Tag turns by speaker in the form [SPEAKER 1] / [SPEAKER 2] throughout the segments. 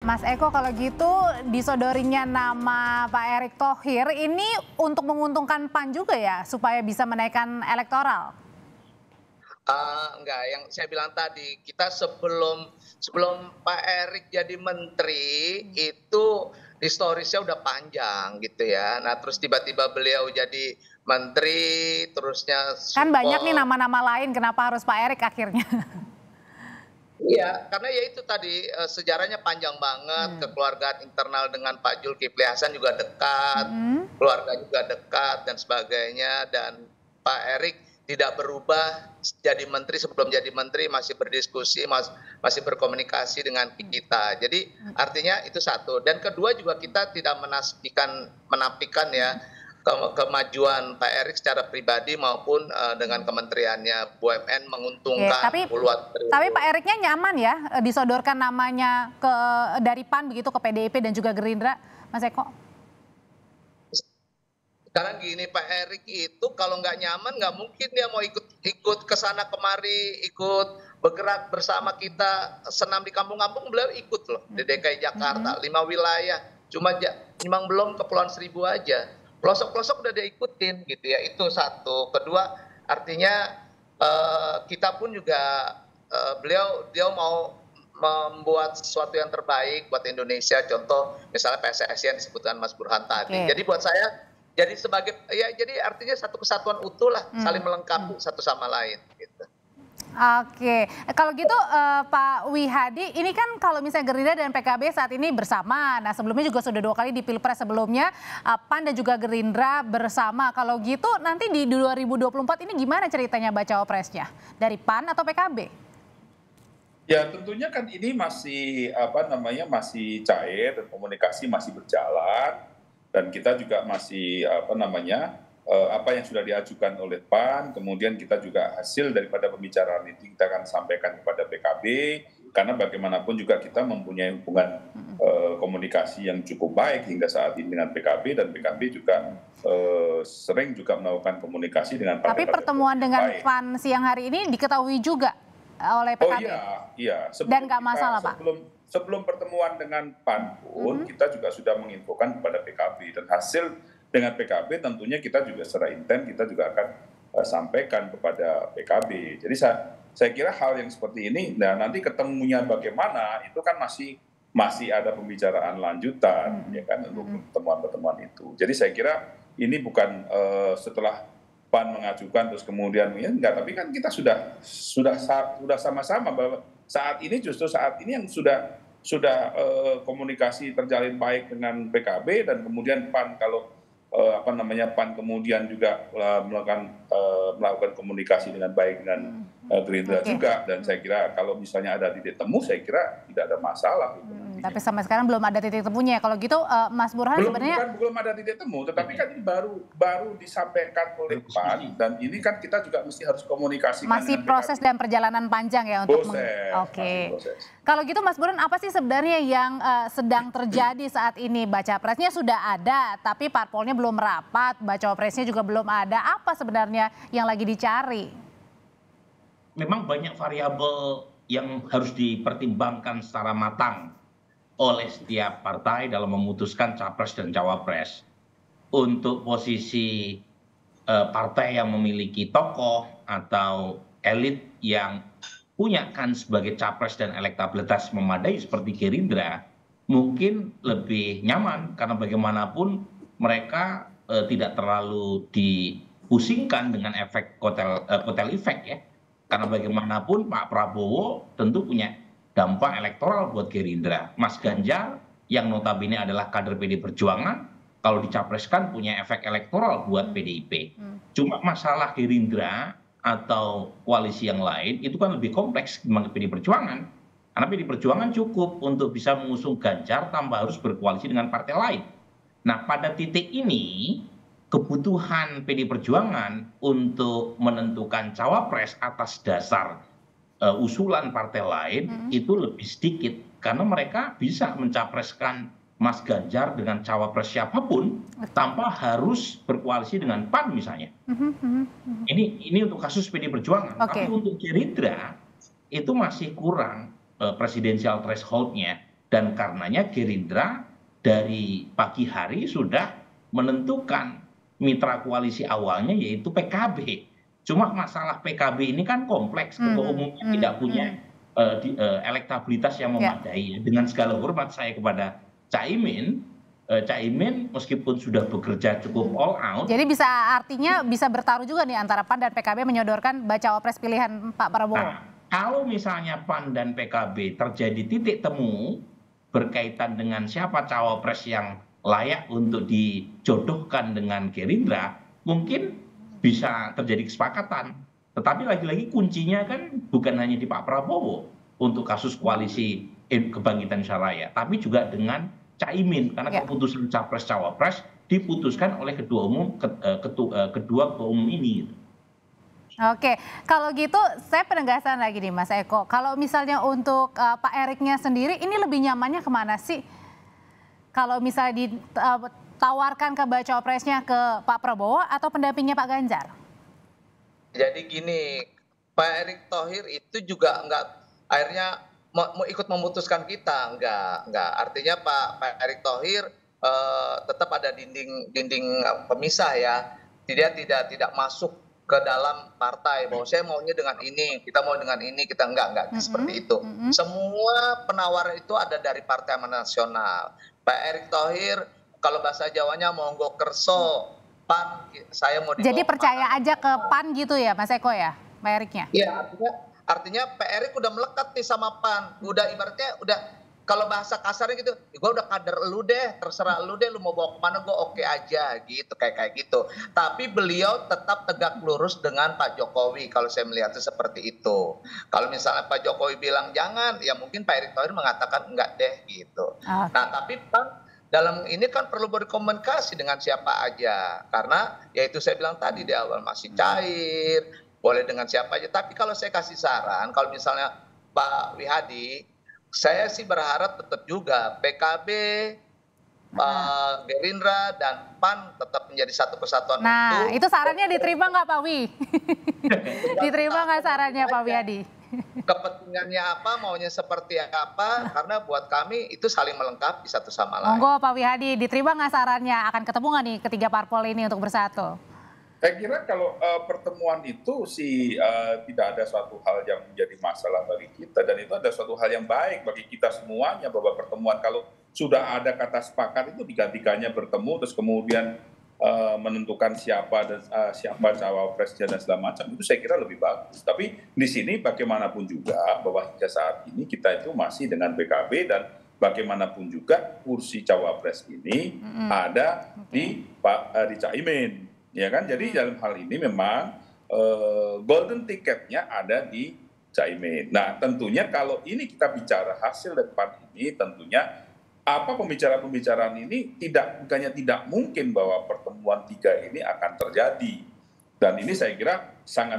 [SPEAKER 1] Mas Eko, kalau gitu disodorinya nama Pak Erick Thohir ini untuk menguntungkan PAN juga ya, supaya bisa menaikkan elektoral?
[SPEAKER 2] Enggak, yang saya bilang tadi, kita sebelum sebelum Pak Erick jadi menteri, itu historisnya udah panjang gitu ya. Nah, terus tiba-tiba beliau jadi menteri, terusnya
[SPEAKER 1] Kan banyak nih
[SPEAKER 2] support.
[SPEAKER 1] nama-nama lain, kenapa harus Pak Erick akhirnya?
[SPEAKER 2] Iya, karena ya itu tadi, sejarahnya panjang banget,
[SPEAKER 1] Hmm.
[SPEAKER 2] kekeluargaan internal dengan Pak Zulkifli Hasan juga dekat,
[SPEAKER 1] Mm-mm.
[SPEAKER 2] keluarga juga dekat dan sebagainya, dan Pak Erick tidak berubah jadi menteri, sebelum jadi menteri masih berdiskusi, masih berkomunikasi dengan kita. Jadi artinya itu satu, dan kedua juga kita tidak menafikan ya kemajuan Pak Erick secara pribadi maupun dengan kementeriannya. BUMN
[SPEAKER 1] Oke,
[SPEAKER 2] menguntungkan puluhan
[SPEAKER 1] tapi Pak
[SPEAKER 2] triliun.
[SPEAKER 1] Eriknya nyaman ya disodorkan namanya dari PAN begitu ke PDIP dan juga Gerindra, Mas Eko?
[SPEAKER 2] Sekarang gini, Pak Erick itu kalau nggak nyaman nggak mungkin dia mau ikut ke sana kemari, ikut bergerak bersama kita senam di kampung-kampung. Beliau ikut loh di DKI Jakarta, 5 wilayah, cuma belum Kepulauan Seribu aja, pelosok-pelosok udah dia ikutin gitu ya. Itu satu. Kedua, artinya kita pun juga dia mau membuat sesuatu yang terbaik buat Indonesia. Contoh misalnya PSSI yang disebutkan Mas Burhan tadi.
[SPEAKER 1] Oke.
[SPEAKER 2] Jadi buat saya jadi jadi artinya satu kesatuan utuh lah, saling melengkapi satu sama lain gitu.
[SPEAKER 1] Oke, kalau gitu Pak Wihadi, ini kan kalau misalnya Gerindra dan PKB saat ini bersama, nah sebelumnya juga sudah 2 kali di Pilpres sebelumnya, PAN dan juga Gerindra bersama. Kalau gitu nanti di 2024 ini gimana ceritanya baca opresnya? Dari PAN atau PKB?
[SPEAKER 3] Ya tentunya kan ini masih masih cair dan komunikasi masih berjalan, dan kita juga masih apa yang sudah diajukan oleh PAN, kemudian kita juga hasil daripada pembicaraan itu kita akan sampaikan kepada PKB, karena bagaimanapun juga kita mempunyai hubungan komunikasi yang cukup baik hingga saat ini dengan PKB, dan PKB juga sering juga melakukan komunikasi dengan
[SPEAKER 1] Tapi
[SPEAKER 3] partai-partai
[SPEAKER 1] pertemuan
[SPEAKER 3] politik
[SPEAKER 1] dengan
[SPEAKER 3] lain.
[SPEAKER 1] PAN siang hari ini diketahui juga oleh
[SPEAKER 3] Oh
[SPEAKER 1] PKB?
[SPEAKER 3] iya.
[SPEAKER 1] Dan nggak masalah, Pak?
[SPEAKER 3] Sebelum pertemuan dengan PAN pun kita juga sudah menginfokan kepada PKB, dan hasil dengan PKB tentunya kita juga secara intent kita juga akan sampaikan kepada PKB. Jadi saya kira hal yang seperti ini, nah nanti ketemunya bagaimana itu kan masih ada pembicaraan lanjutan ya kan untuk pertemuan-pertemuan itu. Jadi saya kira ini bukan setelah PAN mengajukan terus kemudian ya enggak, tapi kan kita sudah sama-sama bahwa saat ini yang sudah komunikasi terjalin baik dengan PKB, dan kemudian PAN kalau PAN kemudian juga melakukan komunikasi dengan baik dengan Gerindra juga, dan saya kira kalau misalnya ada titik temu saya kira tidak ada masalah gitu nantinya.
[SPEAKER 1] Tapi sampai sekarang belum ada titik temunya. Kalau gitu Mas Burhan sebenarnya
[SPEAKER 3] Belum ada titik temu, tetapi kan ini baru disampaikan oleh PAN, dan ini kan kita juga mesti harus komunikasi.
[SPEAKER 1] masih proses dan perjalanan panjang ya untuk Oke. Kalau gitu Mas Burhan, apa sih sebenarnya yang sedang terjadi saat ini? Baca presnya sudah ada, tapi parpolnya belum rapat, baca presnya juga belum ada. Apa sebenarnya yang lagi dicari?
[SPEAKER 4] Memang banyak variabel yang harus dipertimbangkan secara matang oleh setiap partai dalam memutuskan capres dan cawapres. Untuk posisi partai yang memiliki tokoh atau elit yang punya kans sebagai capres dan elektabilitas memadai seperti Gerindra, mungkin lebih nyaman karena bagaimanapun mereka tidak terlalu dipusingkan dengan efek kotel efek ya. Karena bagaimanapun Pak Prabowo tentu punya dampak elektoral buat Gerindra. Mas Ganjar yang notabene adalah kader PD Perjuangan, kalau dicapreskan punya efek elektoral buat PDIP. Cuma masalah Gerindra atau koalisi yang lain itu kan lebih kompleks dibanding PD Perjuangan. Karena PD Perjuangan cukup untuk bisa mengusung Ganjar tanpa harus berkoalisi dengan partai lain. Nah pada titik ini kebutuhan PD Perjuangan untuk menentukan cawapres atas dasar usulan partai lain itu lebih sedikit, karena mereka bisa mencapreskan Mas Ganjar dengan cawapres siapapun tanpa harus berkoalisi dengan PAN misalnya. Ini untuk kasus PD Perjuangan. Tapi untuk Gerindra itu masih kurang presidensial threshold-nya Dan karenanya Gerindra dari pagi hari sudah menentukan mitra koalisi awalnya yaitu PKB. Cuma masalah PKB ini kan kompleks, ketua umumnya tidak punya elektabilitas yang memadai. Dengan segala hormat saya kepada Caimin, Caimin meskipun sudah bekerja cukup all out.
[SPEAKER 1] Jadi artinya bisa bertaruh juga nih antara PAN dan PKB menyodorkan bacawa pres pilihan Pak Prabowo.
[SPEAKER 4] Nah, kalau misalnya PAN dan PKB terjadi titik temu berkaitan dengan siapa cawapres yang layak untuk dijodohkan dengan Gerindra, mungkin bisa terjadi kesepakatan. Tetapi lagi-lagi kuncinya kan bukan hanya di Pak Prabowo untuk kasus koalisi Kebangkitan Indonesia Raya, tapi juga dengan Caimin, karena keputusan capres cawapres diputuskan oleh kedua ketua umum ini.
[SPEAKER 1] Oke, kalau gitu saya penegasan lagi nih Mas Eko. Kalau misalnya untuk Pak Eriknya sendiri, ini lebih nyamannya kemana sih? Kalau misalnya ditawarkan ke bacawa presnya ke Pak Prabowo atau pendampingnya Pak Ganjar?
[SPEAKER 2] Jadi gini, Pak Erick Thohir itu juga akhirnya mau ikut memutuskan kita, enggak. Artinya Pak Erick Thohir tetap ada dinding pemisah ya. Dia tidak masuk ke dalam partai bahwa saya maunya dengan ini, kita mau dengan ini, kita enggak seperti itu. Semua penawaran itu ada dari Partai Amanat Nasional. Pak Erick Thohir kalau bahasa Jawanya monggo kerso, PAN saya mau dibawa.
[SPEAKER 1] Jadi percaya aja ke PAN gitu ya Mas Eko ya, Pak Eriknya?
[SPEAKER 2] Iya, artinya Pak Erick udah melekat nih sama PAN. Udah ibaratnya udah kalau bahasa kasarnya gitu, gue udah kader lu deh, terserah lu deh, lu mau bawa kemana gue oke aja gitu, kayak gitu. Tapi beliau tetap tegak lurus dengan Pak Jokowi kalau saya melihatnya seperti itu. Kalau misalnya Pak Jokowi bilang jangan, ya mungkin Pak Erick Thohir mengatakan enggak deh gitu. Nah tapi PAN dalam ini kan perlu berkomunikasi dengan siapa aja. Karena ya itu saya bilang tadi di awal masih cair, boleh dengan siapa aja. Tapi kalau saya kasih saran, kalau misalnya Pak Wihadi, saya sih berharap tetap juga PKB, Gerindra dan PAN tetap menjadi satu kesatuan.
[SPEAKER 1] Nah, itu sarannya diterima nggak Pak Wi? Diterima nggak sarannya Pak Wihadi?
[SPEAKER 2] Kepentingannya apa, maunya seperti apa, karena buat kami itu saling melengkapi satu sama lain.
[SPEAKER 1] Monggo Pak Wihadi, diterima nggak sarannya? Akan ketemu nggak nih ketiga parpol ini untuk bersatu?
[SPEAKER 3] Saya kira kalau pertemuan itu sih tidak ada suatu hal yang menjadi masalah bagi kita, dan itu ada suatu hal yang baik bagi kita semuanya, bahwa pertemuan kalau sudah ada kata sepakat itu digantikannya bertemu terus kemudian menentukan siapa cawapresnya dan segala macam, itu saya kira lebih bagus. Tapi di sini bagaimanapun juga bahwa hingga saat ini kita itu masih dengan PKB, dan bagaimanapun juga kursi cawapres ini ada di Caimin. Ya kan, jadi dalam hal ini memang golden ticketnya ada di Caimin. Nah tentunya kalau ini kita bicara hasil depan ini, tentunya pembicaraan ini bukannya tidak mungkin bahwa pertemuan tiga ini akan terjadi. Dan ini saya kira sangat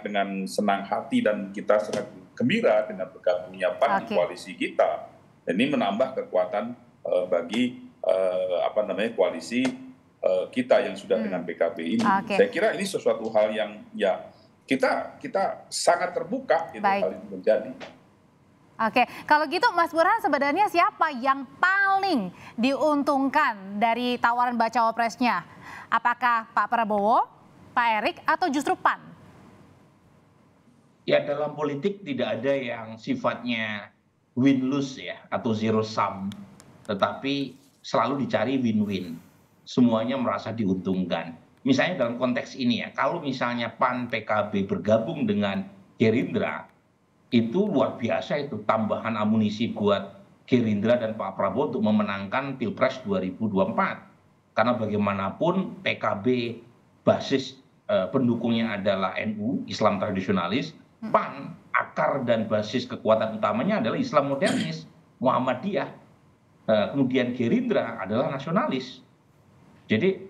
[SPEAKER 3] dengan senang hati, dan kita sangat gembira dengan bergabungnya PAN di koalisi kita. Ini menambah kekuatan bagi koalisi kita yang sudah dengan PKB ini. Saya kira ini sesuatu hal yang ya kita sangat terbuka itu hal ini menjadi.
[SPEAKER 1] Oke, kalau gitu Mas Burhan, sebenarnya siapa yang paling diuntungkan dari tawaran bacawa presnya? Apakah Pak Prabowo, Pak Erik, atau justru PAN?
[SPEAKER 4] Ya, dalam politik tidak ada yang sifatnya win-lose ya, atau zero sum. Tetapi selalu dicari win-win. Semuanya merasa diuntungkan. Misalnya dalam konteks ini ya, kalau misalnya PAN PKB bergabung dengan Gerindra, itu luar biasa, itu tambahan amunisi buat Gerindra dan Pak Prabowo untuk memenangkan Pilpres 2024. Karena bagaimanapun PKB basis pendukungnya adalah NU, Islam tradisionalis, PAN akar dan basis kekuatan utamanya adalah Islam modernis, Muhammadiyah. Kemudian Gerindra adalah nasionalis. Jadi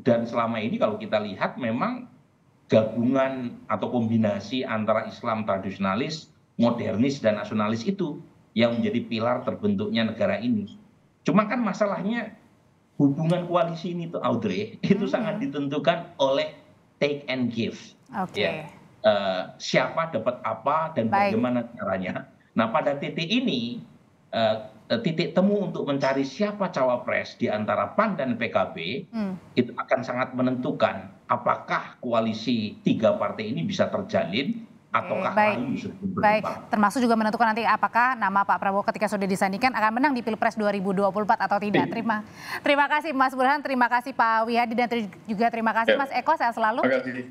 [SPEAKER 4] dan selama ini kalau kita lihat memang gabungan atau kombinasi antara Islam tradisionalis, modernis dan nasionalis itu yang menjadi pilar terbentuknya negara ini. Cuma kan masalahnya hubungan koalisi ini tuh Audrey itu sangat ditentukan oleh take and give. Ya, siapa dapat apa dan bagaimana caranya. Nah, pada titik ini titik temu untuk mencari siapa cawapres di antara PAN dan PKB itu akan sangat menentukan apakah koalisi 3 partai ini bisa terjalin ataukah layu sebelum
[SPEAKER 1] baik,
[SPEAKER 4] berkembang.
[SPEAKER 1] termasuk juga menentukan nanti apakah nama Pak Prabowo ketika sudah disandingkan akan menang di Pilpres 2024 atau tidak. Terima kasih Mas Burhan, terima kasih Pak Wihadi, dan juga terima kasih Mas Eko, sehat selalu.
[SPEAKER 3] Terima kasih.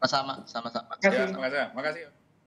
[SPEAKER 2] Sama-sama.
[SPEAKER 3] Terima kasih.